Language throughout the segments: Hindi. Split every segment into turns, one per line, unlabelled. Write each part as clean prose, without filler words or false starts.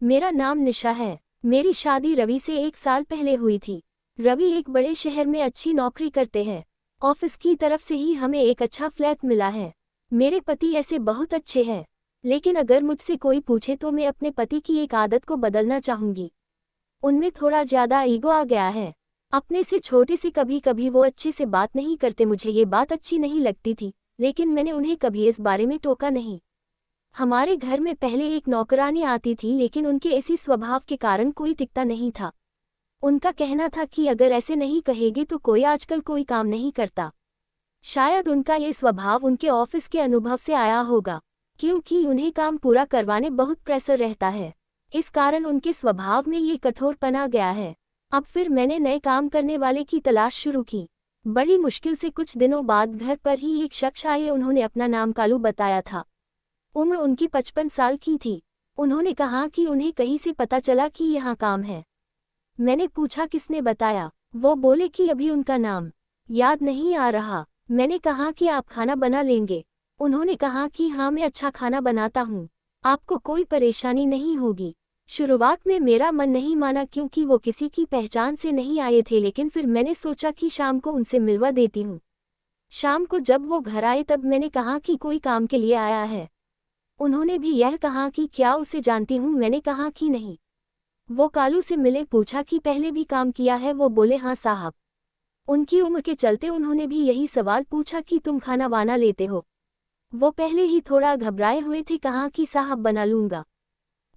मेरा नाम निशा है। मेरी शादी रवि से 1 साल पहले हुई थी। रवि एक बड़े शहर में अच्छी नौकरी करते हैं। ऑफिस की तरफ से ही हमें एक अच्छा फ्लैट मिला है। मेरे पति ऐसे बहुत अच्छे हैं, लेकिन अगर मुझसे कोई पूछे तो मैं अपने पति की एक आदत को बदलना चाहूंगी। उनमें थोड़ा ज्यादा ईगो आ गया है। अपने से छोटे से कभी कभी वो अच्छे से बात नहीं करते। मुझे ये बात अच्छी नहीं लगती थी, लेकिन मैंने उन्हें कभी इस बारे में टोका नहीं। हमारे घर में पहले एक नौकरानी आती थी, लेकिन उनके ऐसी स्वभाव के कारण कोई टिकता नहीं था। उनका कहना था कि अगर ऐसे नहीं कहेगी तो कोई आजकल कोई काम नहीं करता। शायद उनका ये स्वभाव उनके ऑफिस के अनुभव से आया होगा, क्योंकि उन्हें काम पूरा करवाने बहुत प्रेशर रहता है। इस कारण उनके स्वभाव में ये कठोरपन आ गया है। अब फिर मैंने नए काम करने वाले की तलाश शुरू की। बड़ी मुश्किल से कुछ दिनों बाद घर पर ही एक शख्स आए। उन्होंने अपना नाम कालू बताया था। उम्र उनकी 55 साल की थी। उन्होंने कहा कि उन्हें कहीं से पता चला कि यहाँ काम है। मैंने पूछा किसने बताया। वो बोले कि अभी उनका नाम याद नहीं आ रहा। मैंने कहा कि आप खाना बना लेंगे। उन्होंने कहा कि हाँ, मैं अच्छा खाना बनाता हूँ, आपको कोई परेशानी नहीं होगी। शुरुआत में मेरा मन नहीं माना, क्योंकि वो किसी की पहचान से नहीं आए थे, लेकिन फिर मैंने सोचा कि शाम को उनसे मिलवा देती हूँ। शाम को जब वो घर आए तब मैंने कहा कि कोई काम के लिए आया है। उन्होंने भी यह कहा कि क्या उसे जानती हूँ। मैंने कहा कि नहीं। वो कालू से मिले, पूछा कि पहले भी काम किया है। वो बोले हाँ साहब। उनकी उम्र के चलते उन्होंने भी यही सवाल पूछा कि तुम खाना वाना लेते हो। वो पहले ही थोड़ा घबराए हुए थे। कहा कि साहब बना लूंगा।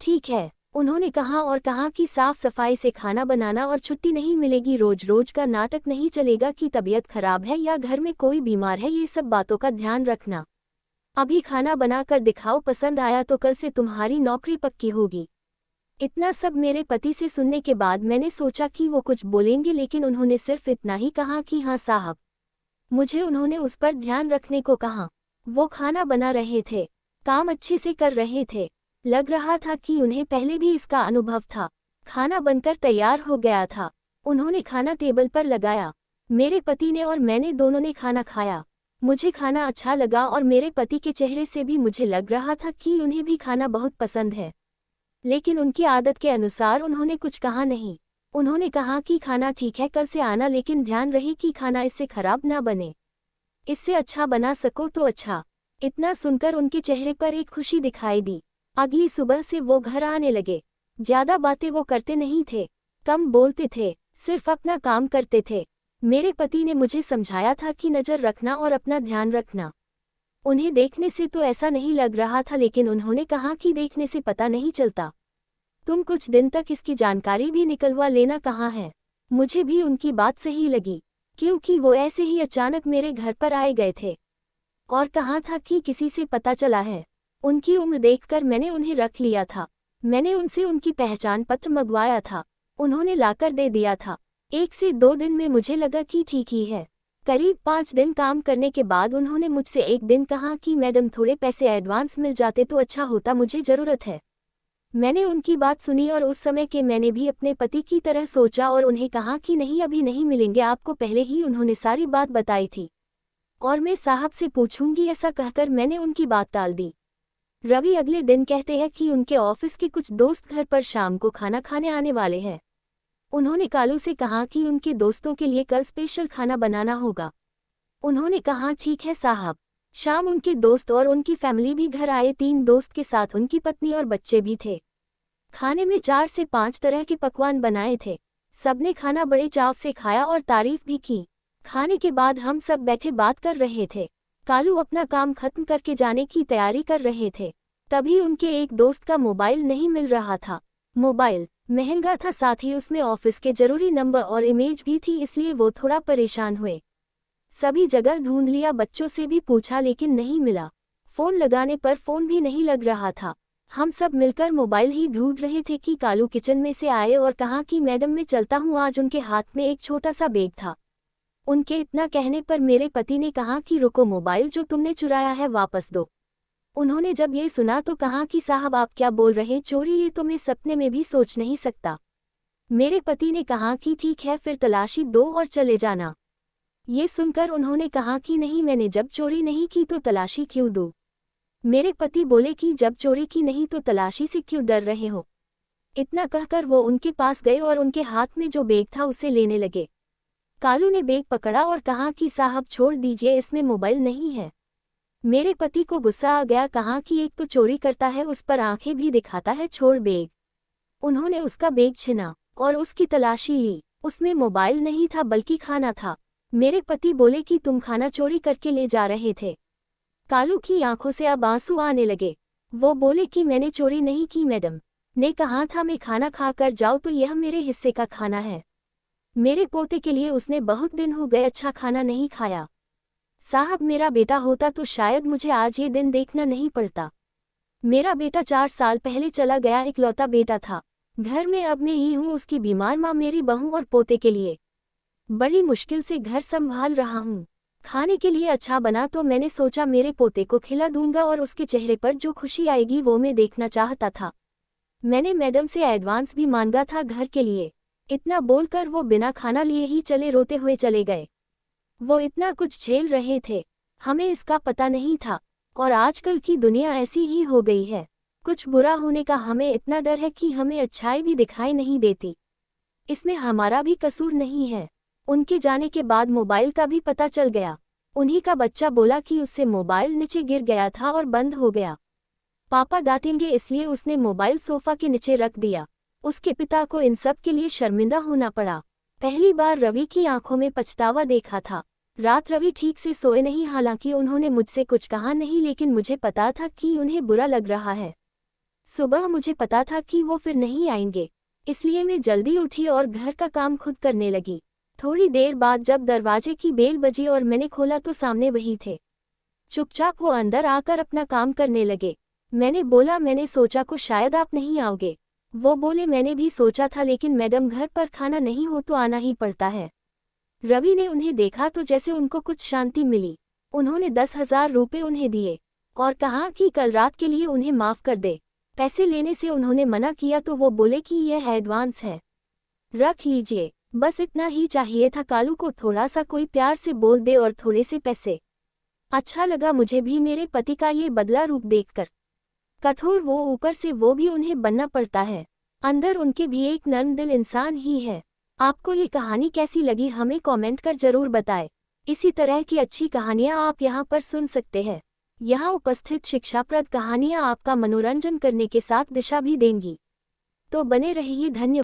ठीक है, उन्होंने कहा, और कहा कि साफ सफाई से खाना बनाना और छुट्टी नहीं मिलेगी। रोज रोज का नाटक नहीं चलेगा कि तबीयत खराब है या घर में कोई बीमार है। ये सब बातों का ध्यान रखना। अभी खाना बना कर दिखाओ, पसंद आया तो कल से तुम्हारी नौकरी पक्की होगी। इतना सब मेरे पति से सुनने के बाद मैंने सोचा कि वो कुछ बोलेंगे, लेकिन उन्होंने सिर्फ इतना ही कहा कि हाँ साहब। मुझे उन्होंने उस पर ध्यान रखने को कहा। वो खाना बना रहे थे, काम अच्छे से कर रहे थे। लग रहा था कि उन्हें पहले भी इसका अनुभव था। खाना बनकर तैयार हो गया था। उन्होंने खाना टेबल पर लगाया। मेरे पति ने और मैंने दोनों ने खाना खाया। मुझे खाना अच्छा लगा और मेरे पति के चेहरे से भी मुझे लग रहा था कि उन्हें भी खाना बहुत पसंद है। लेकिन उनकी आदत के अनुसार उन्होंने कुछ कहा नहीं। उन्होंने कहा कि खाना ठीक है, कल से आना, लेकिन ध्यान रहे कि खाना इससे खराब ना बने। इससे अच्छा बना सको तो अच्छा। इतना सुनकर उनके चेहरे पर एक खुशी दिखाई दी। अगली सुबह से वो घर आने लगे। ज्यादा बातें वो करते नहीं थे, कम बोलते थे, सिर्फ अपना काम करते थे। मेरे पति ने मुझे समझाया था कि नज़र रखना और अपना ध्यान रखना। उन्हें देखने से तो ऐसा नहीं लग रहा था, लेकिन उन्होंने कहा कि देखने से पता नहीं चलता। तुम कुछ दिन तक इसकी जानकारी भी निकलवा लेना। कहाँ है। मुझे भी उनकी बात सही लगी, क्योंकि वो ऐसे ही अचानक मेरे घर पर आए गए थे और कहा था कि किसी से पता चला है। उनकी उम्र देखकर मैंने उन्हें रख लिया था। मैंने उनसे उनकी पहचान पत्र मंगवाया था। उन्होंने लाकर दे दिया था। 1 से 2 दिन में मुझे लगा कि ठीक ही है। करीब 5 दिन काम करने के बाद उन्होंने मुझसे एक दिन कहा कि मैडम, थोड़े पैसे एडवांस मिल जाते तो अच्छा होता, मुझे ज़रूरत है। मैंने उनकी बात सुनी और उस समय के मैंने भी अपने पति की तरह सोचा और उन्हें कहा कि नहीं, अभी नहीं मिलेंगे आपको। पहले ही उन्होंने सारी बात बताई थी और मैं साहब से पूछूंगी, ऐसा कहकर मैंने उनकी बात टाल दी। रवि अगले दिन कहते हैं कि उनके ऑफिस के कुछ दोस्त घर पर शाम को खाना खाने आने वाले हैं। उन्होंने कालू से कहा कि उनके दोस्तों के लिए कल स्पेशल खाना बनाना होगा। उन्होंने कहा ठीक है साहब। शाम उनके दोस्त और उनकी फैमिली भी घर आए। 3 दोस्त के साथ उनकी पत्नी और बच्चे भी थे। खाने में 4 से 5 तरह के पकवान बनाए थे। सबने खाना बड़े चाव से खाया और तारीफ भी की। खाने के बाद हम सब बैठे बात कर रहे थे। कालू अपना काम खत्म करके जाने की तैयारी कर रहे थे। तभी उनके एक दोस्त का मोबाइल नहीं मिल रहा था। मोबाइल महंगा था, साथ ही उसमें ऑफिस के जरूरी नंबर और इमेज भी थी, इसलिए वो थोड़ा परेशान हुए। सभी जगह ढूंढ लिया, बच्चों से भी पूछा, लेकिन नहीं मिला। फोन लगाने पर फोन भी नहीं लग रहा था। हम सब मिलकर मोबाइल ही ढूंढ रहे थे कि कालू किचन में से आए और कहा कि मैडम मैं चलता हूँ आज। उनके हाथ में एक छोटा सा बैग था। उनके इतना कहने पर मेरे पति ने कहा कि रुको, मोबाइल जो तुमने चुराया है वापस दो। उन्होंने जब ये सुना तो कहा कि साहब आप क्या बोल रहे, चोरी ये तो मैं सपने में भी सोच नहीं सकता। मेरे पति ने कहा कि ठीक है, फिर तलाशी दो और चले जाना। ये सुनकर उन्होंने कहा कि नहीं, मैंने जब चोरी नहीं की तो तलाशी क्यों दूं। मेरे पति बोले कि जब चोरी की नहीं तो तलाशी से क्यों डर रहे हो। इतना कहकर वो उनके पास गए और उनके हाथ में जो बैग था उसे लेने लगे। कालू ने बैग पकड़ा और कहा कि साहब छोड़ दीजिए, इसमें मोबाइल नहीं है। मेरे पति को गुस्सा आ गया, कहा कि एक तो चोरी करता है, उस पर आंखें भी दिखाता है, छोड़ बैग। उन्होंने उसका बैग छीना और उसकी तलाशी ली। उसमें मोबाइल नहीं था बल्कि खाना था। मेरे पति बोले कि तुम खाना चोरी करके ले जा रहे थे। कालू की आंखों से अब आंसू आने लगे। वो बोले कि मैंने चोरी नहीं की, मैडम ने कहा था मैं खाना खा कर जाऊँ तो यह मेरे हिस्से का खाना है। मेरे पोते के लिए उसने बहुत दिन हो गए अच्छा खाना नहीं खाया। साहब मेरा बेटा होता तो शायद मुझे आज ये दिन देखना नहीं पड़ता। मेरा बेटा 4 साल पहले चला गया, इकलौता बेटा था। घर में अब मैं ही हूँ उसकी बीमार माँ, मेरी बहू और पोते के लिए बड़ी मुश्किल से घर संभाल रहा हूँ। खाने के लिए अच्छा बना तो मैंने सोचा मेरे पोते को खिला दूंगा और उसके चेहरे पर जो खुशी आएगी वो मैं देखना चाहता था। मैंने मैडम से एडवांस भी मांगा था घर के लिए। इतना बोलकर वो बिना खाना लिए ही रोते हुए चले गए। वो इतना कुछ झेल रहे थे, हमें इसका पता नहीं था। और आजकल की दुनिया ऐसी ही हो गई है, कुछ बुरा होने का हमें इतना डर है कि हमें अच्छाई भी दिखाई नहीं देती। इसमें हमारा भी कसूर नहीं है। उनके जाने के बाद मोबाइल का भी पता चल गया। उन्हीं का बच्चा बोला कि उससे मोबाइल नीचे गिर गया था और बंद हो गया। पापा डांटेंगे इसलिए उसने मोबाइल सोफा के नीचे रख दिया। उसके पिता को इन सब के लिए शर्मिंदा होना पड़ा। पहली बार रवि की आंखों में पछतावा देखा था। रात रवि ठीक से सोए नहीं, हालांकि उन्होंने मुझसे कुछ कहा नहीं, लेकिन मुझे पता था कि उन्हें बुरा लग रहा है। सुबह मुझे पता था कि वो फिर नहीं आएंगे, इसलिए मैं जल्दी उठी और घर का काम खुद करने लगी। थोड़ी देर बाद जब दरवाजे की बेल बजी और मैंने खोला तो सामने वही थे। चुपचाप वो अंदर आकर अपना काम करने लगे। मैंने बोला मैंने सोचा को शायद आप नहीं आओगे। वो बोले मैंने भी सोचा था, लेकिन मैडम घर पर खाना नहीं हो तो आना ही पड़ता है। रवि ने उन्हें देखा तो जैसे उनको कुछ शांति मिली। उन्होंने 10,000 रुपये उन्हें दिए और कहा कि कल रात के लिए उन्हें माफ़ कर दे। पैसे लेने से उन्होंने मना किया तो वो बोले कि यह एडवांस है, रख लीजिए। बस इतना ही चाहिए था, कालू को थोड़ा सा कोई प्यार से बोल दे और थोड़े से पैसे। अच्छा लगा मुझे भी मेरे पति का ये बदला रूप देखकर। कठोर वो ऊपर से वो भी उन्हें बनना पड़ता है, अंदर उनके भी एक नर्म दिल इंसान ही है। आपको ये कहानी कैसी लगी हमें कमेंट कर जरूर बताएं। इसी तरह की अच्छी कहानियाँ आप यहाँ पर सुन सकते हैं। यहाँ उपस्थित शिक्षाप्रद कहानियाँ आपका मनोरंजन करने के साथ दिशा भी देंगी। तो बने रहिए। धन्यवाद।